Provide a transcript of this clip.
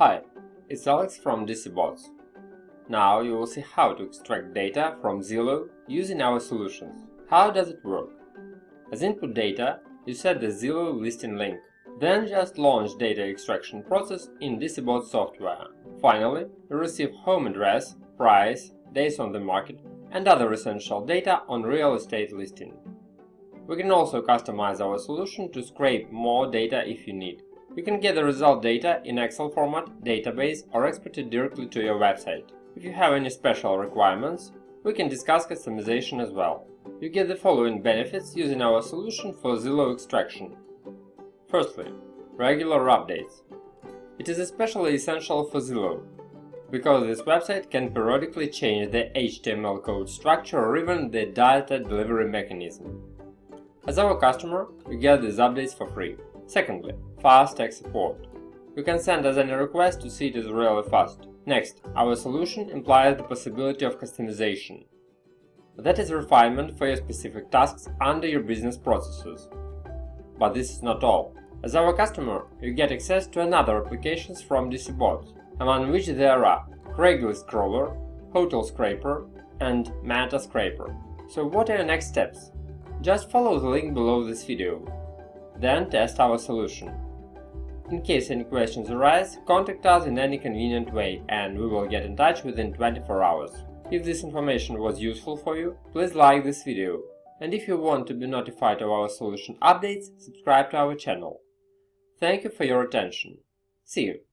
Hi, it's Alex from DCBots. Now you will see how to extract data from Zillow using our solutions. How does it work? As input data, you set the Zillow listing link. Then just launch data extraction process in DCBots software. Finally, you receive home address, price, days on the market, and other essential data on real estate listing. We can also customize our solution to scrape more data if you need. You can get the result data in Excel format, database, or export it directly to your website. If you have any special requirements, we can discuss customization as well. You get the following benefits using our solution for Zillow extraction. Firstly, regular updates. It is especially essential for Zillow, because this website can periodically change the HTML code structure or even the data delivery mechanism. As our customer, you get these updates for free. Secondly, fast tech support. You can send us any request to see it is really fast. Next, our solution implies the possibility of customization. That is refinement for your specific tasks under your business processes. But this is not all. As our customer, you get access to another applications from DCBots, among which there are Craigslist Crawler, Hotel Scraper, and Meta Scraper. So what are your next steps? Just follow the link below this video. Then test our solution. In case any questions arise, contact us in any convenient way and we will get in touch within 24 hours. If this information was useful for you, please like this video. And if you want to be notified of our solution updates, subscribe to our channel. Thank you for your attention. See you!